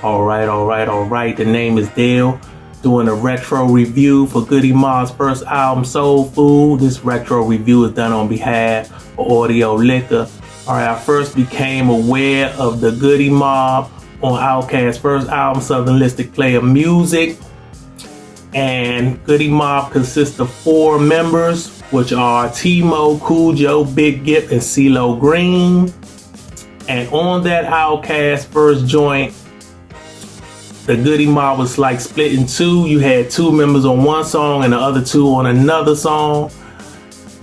All right. The name is Dale. Doing a retro review for Goodie Mob's first album, Soul Food. This retro review is done on behalf of Audio Liquor. Alright, I first became aware of the Goodie Mob on Outkast's first album, Southern Listed Player Music. And Goodie Mob consists of 4 members, which are T-Mo, Cool Joe, Big Gip, and CeeLo Green. And on that Outkast first joint, the Goodie Mob was like split in 2. You had 2 members on one song and the other 2 on another song.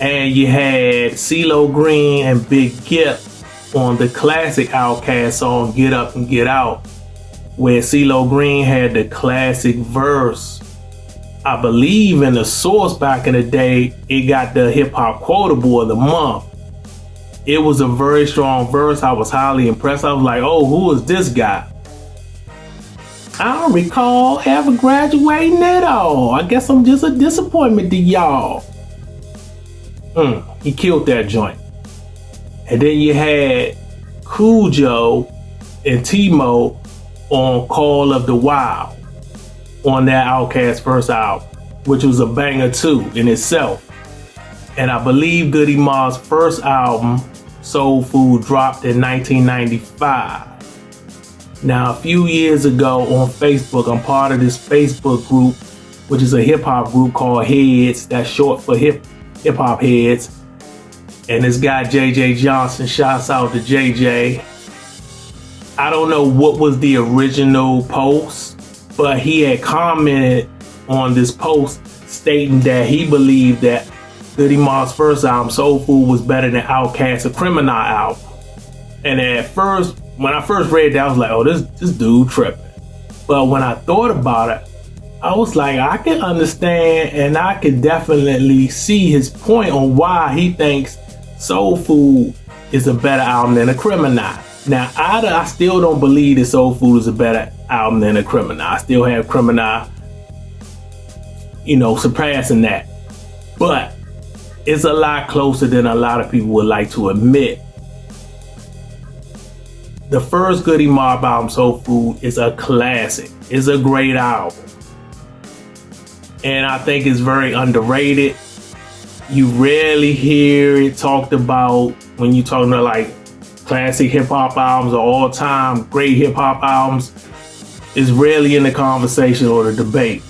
And you had CeeLo Green and Big Gip on the classic Outkast song, Get Up and Get Out, where CeeLo Green had the classic verse. I believe in the source back in the day, it got the hip hop quotable of the month. It was a very strong verse. I was highly impressed. I was like, oh, who is this guy? I don't recall ever graduating at all. I guess I'm just a disappointment to y'all. He killed that joint. And then you had Cool Joe and T-Mo on Call of the Wild on that Outkast first album, which was a banger too in itself. And I believe Goodie Mob's first album, Soul Food, dropped in 1995. Now, a few years ago on Facebook, I'm part of this Facebook group, which is a hip hop group called Heads. That's short for hip hop heads. And this guy, JJ Johnson, shouts out to JJ. I don't know what was the original post, but he had commented on this post stating that he believed that Goodie Mob's first album, Soul Food, was better than Outkast's A Criminal album. And at first, when I first read that, I was like, oh, this dude tripping. But when I thought about it, I was like, I can understand and I can definitely see his point on why he thinks Soul Food is a better album than A Criminal. Now, I still don't believe that Soul Food is a better album than A Criminal. I still have Criminal, surpassing that. But it's a lot closer than a lot of people would like to admit. The first Goodie Mob album, Soul Food, is a classic. It's a great album. And I think it's very underrated. You rarely hear it talked about when you're talking about like classic hip hop albums or all time great hip hop albums. It's rarely in the conversation or the debate.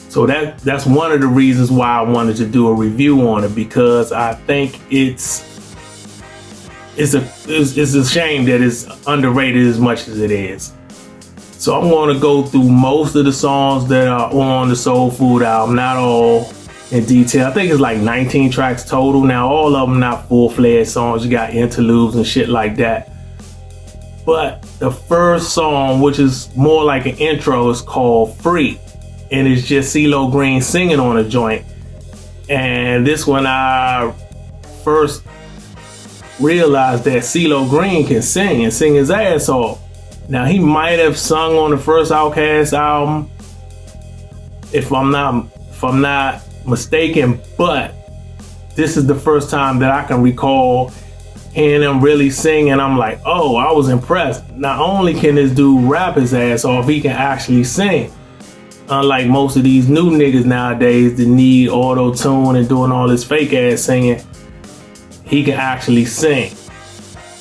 So that's one of the reasons why I wanted to do a review on it, because I think it's a shame that it's underrated as much as it is. So I'm going to go through most of the songs that are on the Soul Food album, not all in detail. I think it's like 19 tracks total. Now, all of them not full-fledged songs. You got interludes and shit like that. But the first song, which is more like an intro, is called Free. And it's just CeeLo Green singing on a joint. And this one, I first realized that CeeLo Green can sing and sing his ass off. Now, he might have sung on the first Outkast album, if I'm not mistaken, but this is the first time that I can recall hearing him really sing, and I'm like, oh, I was impressed. Not only can this dude rap his ass off, he can actually sing. Unlike most of these new niggas nowadays that need auto-tune and doing all this fake ass singing, he can actually sing.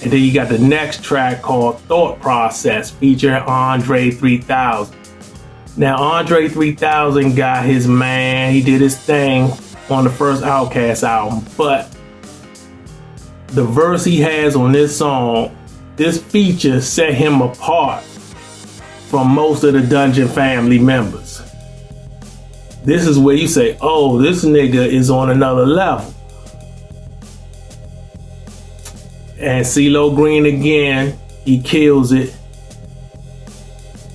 And then you got the next track called Thought Process featuring Andre 3000. Now, Andre 3000 got his man, he did his thing on the first Outkast album, but the verse he has on this song, this feature set him apart from most of the Dungeon family members. This is where you say, oh, this nigga is on another level. And CeeLo Green again, he kills it.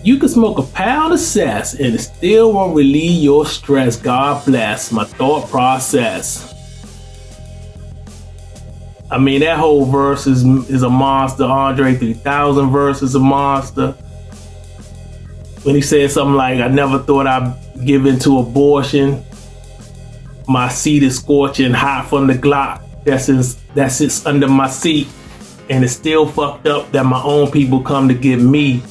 You can smoke a pound of cess and it still won't relieve your stress. God bless my thought process. I mean, that whole verse is a monster. Andre 3000 verse is a monster. When he said something like, I never thought I'd give into abortion. My seat is scorching hot from the Glock that sits under my seat. and it's still fucked up that my own people come to get me.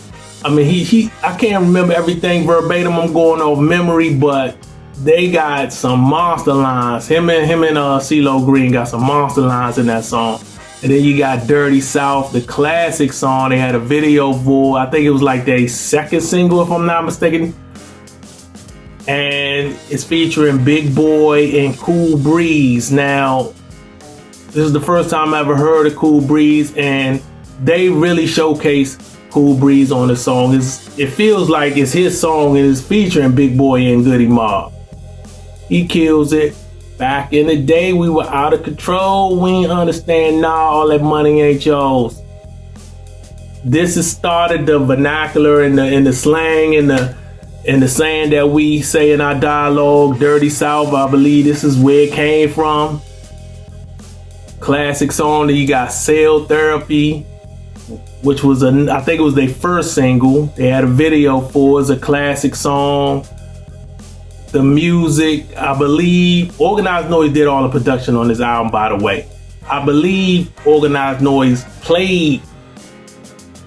I mean, I can't remember everything verbatim. I'm going off memory, but they got some monster lines. Him and CeeLo Green got some monster lines in that song. And then you got Dirty South, the classic song. They had a video for, I think it was like their second single, if I'm not mistaken. And it's featuring Big Boy and Cool Breeze. Now, this is the first time I ever heard of Cool Breeze, and they really showcase Cool Breeze on the song. It feels like it's his song and it's featuring Big Boy and Goodie Mob. He kills it. Back in the day, we were out of control. We ain't understand all that money ain't yours. This has started the vernacular and the slang and the saying that we say in our dialogue. Dirty South, I believe this is where it came from. Classic song. Then you got Cell Therapy, which was I think it was their first single. They had a video for it. It's a classic song. The music, I believe, Organized Noise did all the production on this album, by the way. I believe Organized Noise played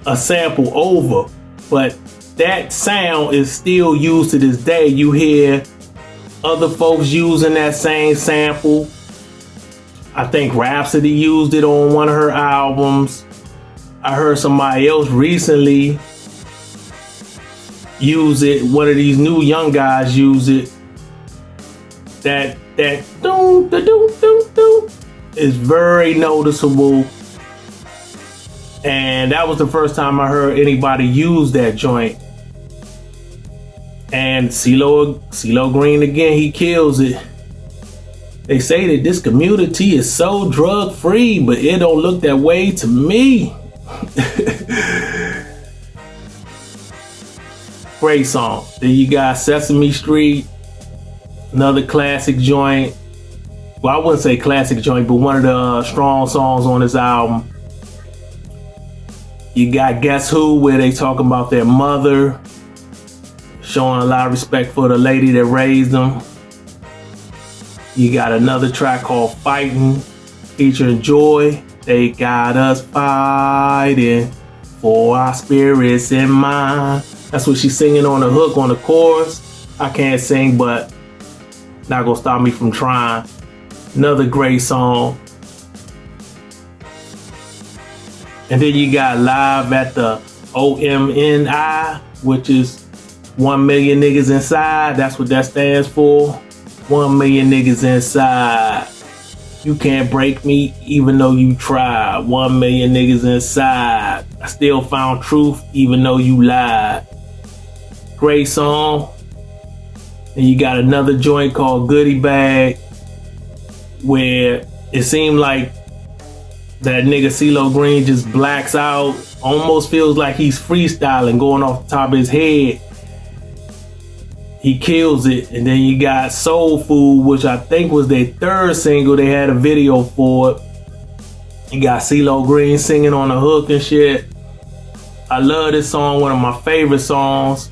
a sample over, but that sound is still used to this day. You hear other folks using that same sample. I think Rhapsody used it on one of her albums. I heard somebody else recently use it. One of these new young guys use it. That doom da doom doom doom is very noticeable, and that was the first time I heard anybody use that joint. And CeeLo Green again, he kills it. They say that this community is so drug free, but it don't look that way to me. Great song. Then you got Sesame Street, another classic joint. Well, I wouldn't say classic joint, but one of the strong songs on this album. You got Guess Who, where they talk about their mother, showing a lot of respect for the lady that raised them. You got another track called Fighting, featuring Joy. They got us fighting for our spirits in mind. That's what she's singing on the hook, on the chorus. I can't sing, but not gonna stop me from trying. Another great song. And then you got Live at the OMNI, which is 1 million niggas inside. That's what that stands for. 1 million niggas inside. You can't break me even though you tried. 1 million niggas inside. I still found truth even though you lied. Great song. And you got another joint called Goodie Bag, where it seemed like that nigga CeeLo Green just blacks out. Almost feels like he's freestyling, going off the top of his head. He kills it. And then you got Soul Food, which I think was their third single. They had a video for it. You got CeeLo Green singing on the hook and shit. I love this song, one of my favorite songs.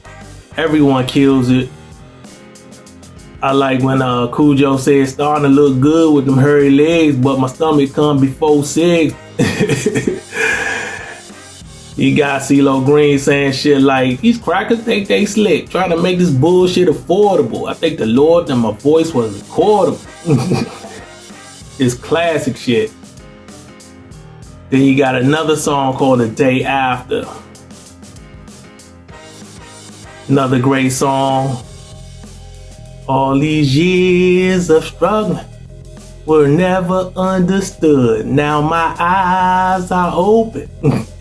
Everyone kills it. I like when Cujo said, starting to look good with them hairy legs, but my stomach come before 6. You got CeeLo Green saying shit like, these crackers think they slick, trying to make this bullshit affordable. I thank the Lord that my voice was recordable. It's classic shit. Then you got another song called The Day After. Another great song. All these years of struggling were never understood. Now my eyes are open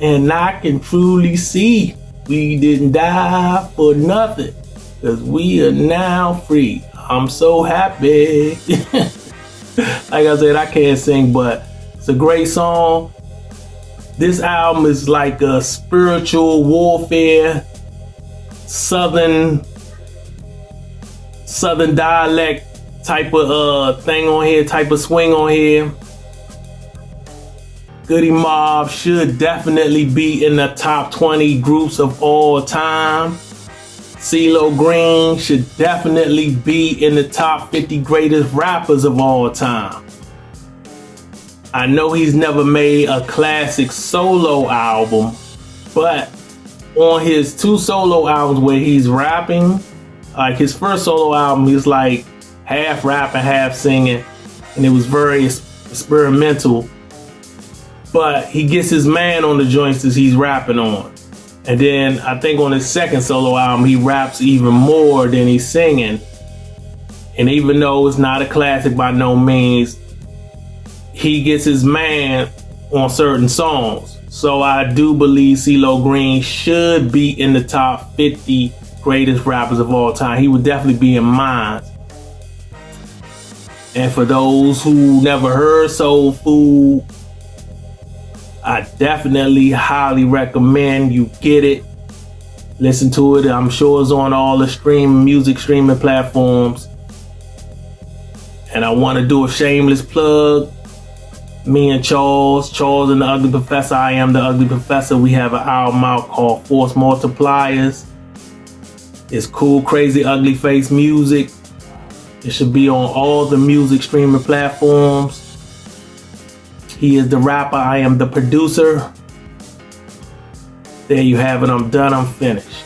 and I can truly see we didn't die for nothing, 'cause we are now free. I'm so happy. Like I said, I can't sing, but it's a great song. This album is like a spiritual warfare, southern dialect type of thing on here, type of swing on here. Goodie Mob should definitely be in the top 20 groups of all time. CeeLo Green should definitely be in the top 50 greatest rappers of all time. I know he's never made a classic solo album, but on his 2 solo albums where he's rapping, like his first solo album, he was like half rapping, half singing, and it was very experimental. But he gets his man on the joints that he's rapping on. And then I think on his second solo album, he raps even more than he's singing. And even though it's not a classic by no means, he gets his man on certain songs. So I do believe CeeLo Green should be in the top 50 greatest rappers of all time. He would definitely be in mine. And for those who never heard Soul Food, I definitely highly recommend you get it. Listen to it. I'm sure it's on all the music streaming platforms. And I want to do a shameless plug. Me and Charles and the Ugly Professor, I am the Ugly Professor. We have an album out called Force Multipliers. It's cool, crazy, ugly face music. It should be on all the music streaming platforms. He is the rapper, I am the producer. There you have it, I'm done, I'm finished.